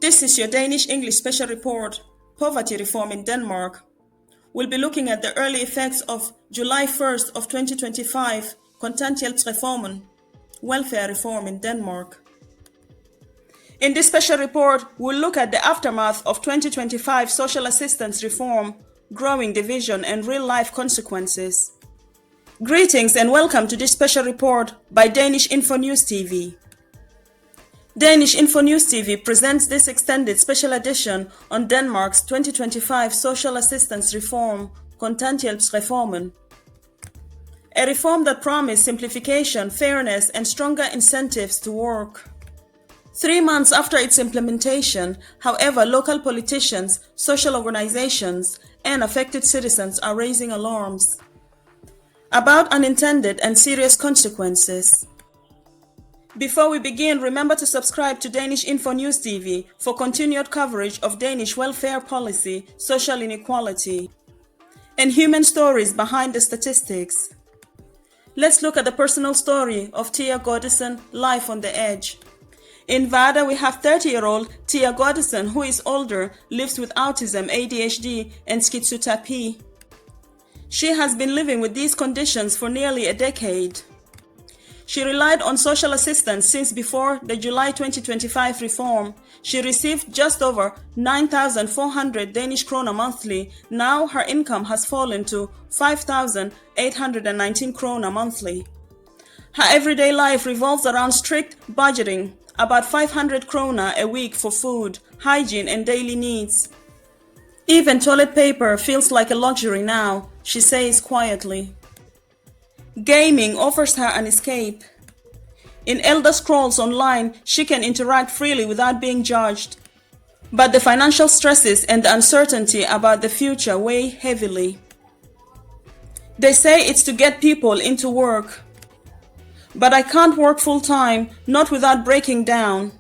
This is your Danish English special report, Poverty Reform in Denmark. We'll be looking at the early effects of July 1st of 2025, Kontanthjælpsreformen, welfare reform in Denmark. In this special report, we'll look at the aftermath of 2025 social assistance reform, growing division and real-life consequences. Greetings and welcome to this special report by Danish-InfoNews TV. Danish-InfoNews TV presents this extended special edition on Denmark's 2025 social assistance reform, Kontanthjælpsreformen. A reform that promised simplification, fairness, and stronger incentives to work. 3 months after its implementation, however, local politicians, social organizations, and affected citizens are raising alarms about unintended and serious consequences. Before we begin, remember to subscribe to Danish-InfoNews TV for continued coverage of Danish welfare policy, social inequality, and human stories behind the statistics. Let's look at the personal story of Tia Goddesen, Life on the Edge. In Vada, we have 30-year-old Tia Goddesen, who is older, lives with autism, ADHD, and schizotypy. She has been living with these conditions for nearly a decade. She relied on social assistance since before the July 2025 reform. She received just over 9,400 Danish kroner monthly. Now her income has fallen to 5,819 kroner monthly. Her everyday life revolves around strict budgeting, about 500 kroner a week for food, hygiene, and daily needs. Even toilet paper feels like a luxury now, she says quietly. Gaming offers her an escape. In Elder Scrolls Online, she can interact freely without being judged. But the financial stresses and the uncertainty about the future weigh heavily. They say it's to get people into work. But I can't work full-time, not without breaking down.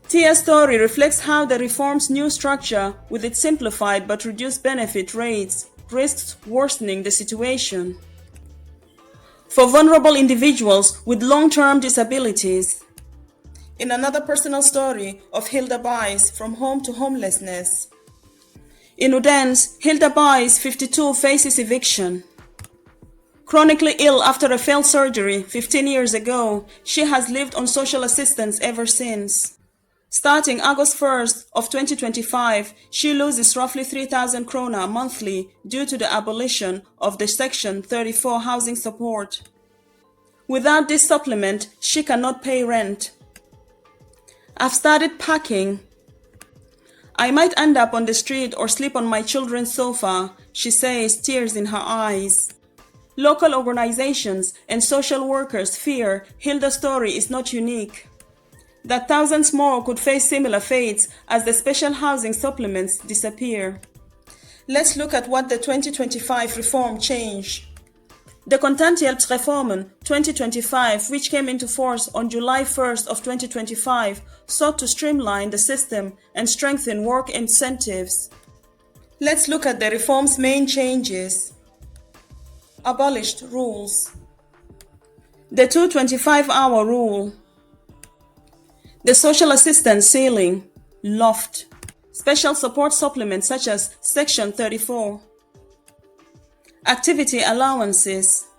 Tia's story reflects how the reform's new structure, with its simplified but reduced benefit rates, risks worsening the situation for vulnerable individuals with long-term disabilities. In another personal story of Hilda Bies, From Home to Homelessness. In Odense, Hilda Bies, 52, faces eviction. Chronically ill after a failed surgery 15 years ago, she has lived on social assistance ever since. Starting August 1st of 2025, she loses roughly 3,000 kroner monthly due to the abolition of the Section 34 housing support. Without this supplement, she cannot pay rent. I've started packing. I might end up on the street or sleep on my children's sofa, she says, tears in her eyes. Local organizations and social workers fear Hilda's story is not unique, that thousands more could face similar fates as the special housing supplements disappear. Let's look at what the 2025 reform changed. The Kontanthjælpsreformen 2025, which came into force on July 1st of 2025, sought to streamline the system and strengthen work incentives. Let's look at the reform's main changes. Abolished rules. The 225-hour rule. The social assistance ceiling, loft, special support supplements such as Section 34, activity allowances.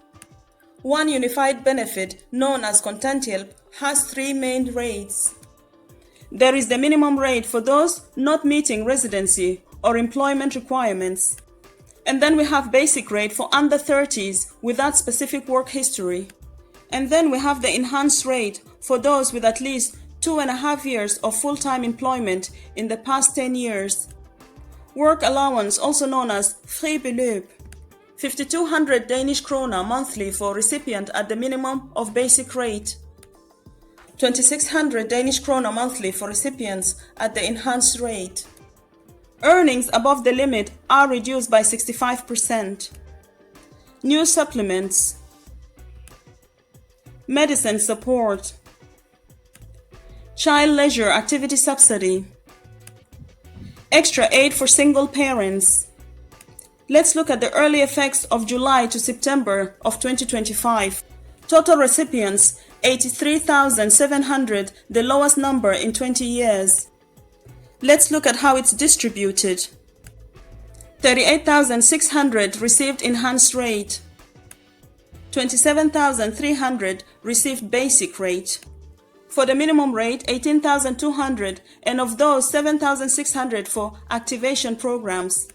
One unified benefit known as Kontanthjælp has 3 main rates. There is the minimum rate for those not meeting residency or employment requirements. And then we have basic rate for under 30s without specific work history. And then we have the enhanced rate for those with at least 2.5 years of full-time employment in the past 10 years. Work allowance, also known as fribeløb, 5,200 Danish kroner monthly for recipient at the minimum of basic rate, 2,600 Danish kroner monthly for recipients at the enhanced rate. Earnings above the limit are reduced by 65%. New supplements. Medicine support. Child leisure activity subsidy. Extra aid for single parents. Let's look at the early effects of July to September of 2025. Total recipients 83,700, the lowest number in 20 years. Let's look at how it's distributed. 38,600 received enhanced rate. 27,300 received basic rate. For the minimum rate, 18,200, and of those, 7,600 for activation programs.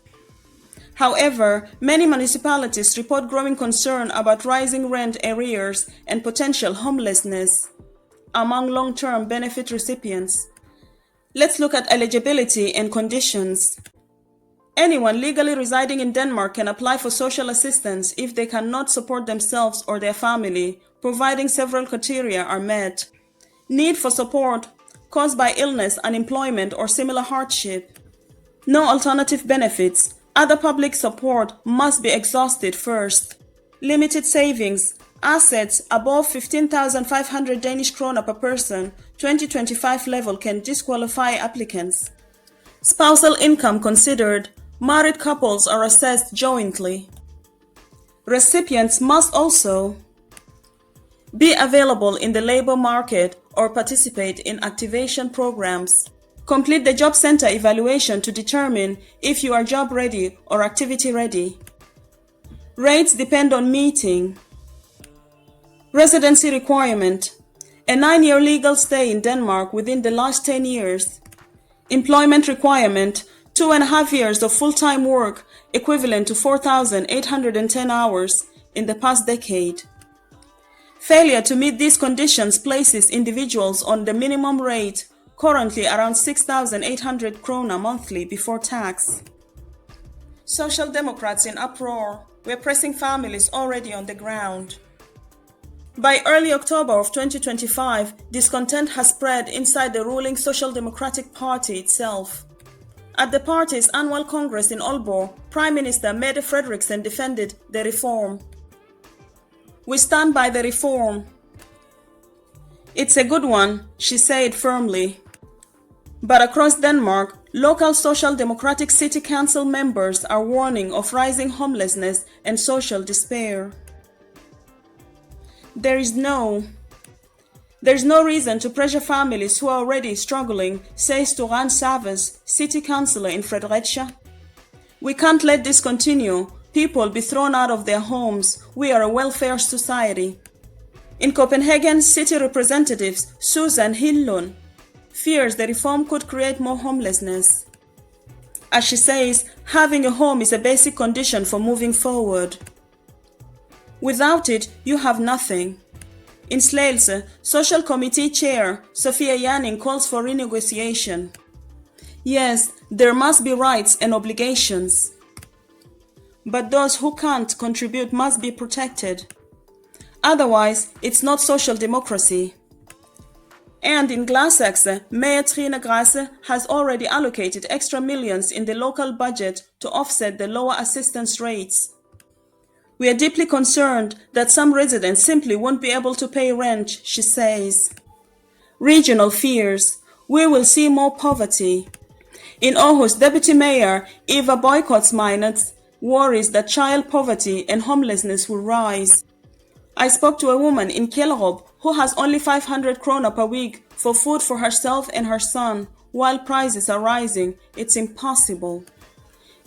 However, many municipalities report growing concern about rising rent arrears and potential homelessness among long-term benefit recipients. Let's look at eligibility and conditions. Anyone legally residing in Denmark can apply for social assistance if they cannot support themselves or their family, providing several criteria are met. Need for support caused by illness, unemployment, or similar hardship. No alternative benefits. Other public support must be exhausted first. Limited savings. Assets above 15,500 Danish krone per person, 2025 level can disqualify applicants. Spousal income considered. Married couples are assessed jointly. Recipients must also be available in the labor market or participate in activation programs. Complete the job center evaluation to determine if you are job ready or activity ready. Rates depend on meeting. Residency requirement. A 9-year legal stay in Denmark within the last 10 years. Employment requirement. 2.5 years of full-time work equivalent to 4,810 hours in the past decade. Failure to meet these conditions places individuals on the minimum rate, currently around 6,800 krona monthly before tax. Social Democrats in uproar. We're pressing families already on the ground. By early October of 2025, discontent has spread inside the ruling Social Democratic Party itself. At the party's annual congress in Aalborg, Prime Minister Mette Frederiksen defended the reform. We stand by the reform. It's a good one, she said firmly. But across Denmark, local Social Democratic City Council members are warning of rising homelessness and social despair. There's no reason to pressure families who are already struggling, says Turan Savas, city councillor in Fredericia. We can't let this continue. People be thrown out of their homes. We are a welfare society. In Copenhagen, city representatives Susan Hillund fears the reform could create more homelessness. As she says, having a home is a basic condition for moving forward. Without it, you have nothing. In Slagelse, Social Committee Chair Sofia Janning calls for renegotiation. Yes, there must be rights and obligations. But those who can't contribute must be protected. Otherwise, it's not social democracy. And in Gladsaxe, Mayor Trine Grasse has already allocated extra millions in the local budget to offset the lower assistance rates. We are deeply concerned that some residents simply won't be able to pay rent, she says. Regional fears. We will see more poverty. In Aarhus, Deputy Mayor Eva Boykotsmeinert worries that child poverty and homelessness will rise. I spoke to a woman in Kjellerup who has only 500 krona per week for food for herself and her son. While prices are rising, it's impossible.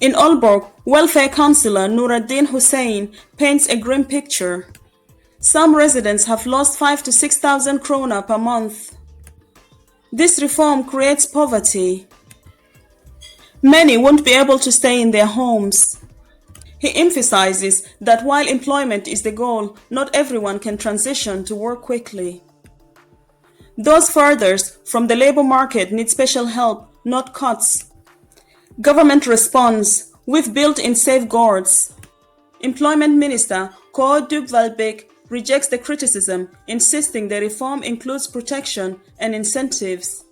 In Aalborg, welfare councillor Nuruddin Hussein paints a grim picture. Some residents have lost 5,000 to 6,000 krona per month. This reform creates poverty. Many won't be able to stay in their homes. He emphasizes that while employment is the goal, not everyone can transition to work quickly. Those furthest from the labor market need special help, not cuts. Government response. We've built in safeguards. Employment Minister Kåre Dybwad rejects the criticism, insisting the reform includes protection and incentives.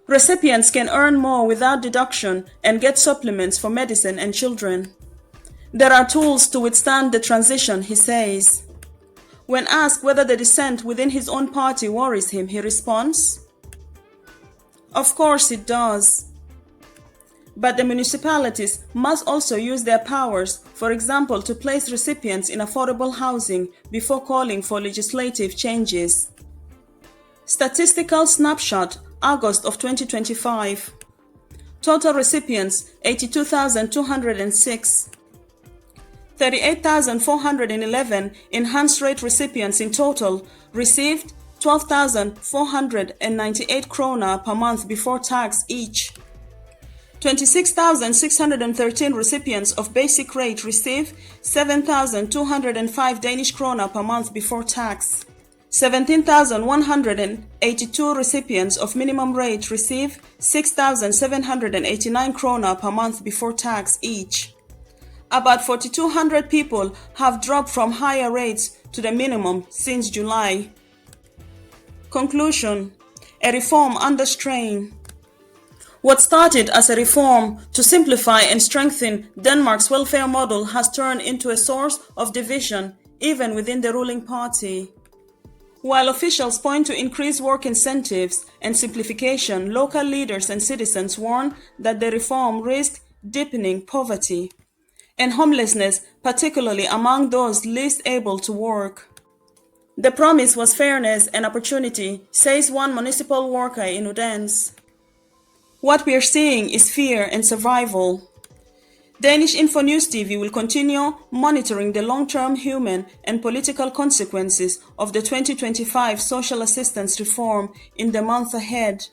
Recipients can earn more without deduction and get supplements for medicine and children. There are tools to withstand the transition, he says. When asked whether the dissent within his own party worries him, he responds, "Of course it does. But the municipalities must also use their powers, for example, to place recipients in affordable housing before calling for legislative changes." Statistical snapshot, August of 2025. Total recipients 82,206. 38,411 enhanced rate recipients in total received 12,498 krona per month before tax each. 26,613 recipients of basic rate receive 7,205 Danish krona per month before tax. 17,182 recipients of minimum rate receive 6,789 krona per month before tax each. About 4,200 people have dropped from higher rates to the minimum since July. Conclusion: a reform under strain. What started as a reform to simplify and strengthen Denmark's welfare model has turned into a source of division, even within the ruling party. While officials point to increased work incentives and simplification, local leaders and citizens warn that the reform risks deepening poverty and homelessness, particularly among those least able to work. The promise was fairness and opportunity, says one municipal worker in Odense. What we are seeing is fear and survival. Danish-InfoNews TV will continue monitoring the long-term human and political consequences of the 2025 social assistance reform in the month ahead.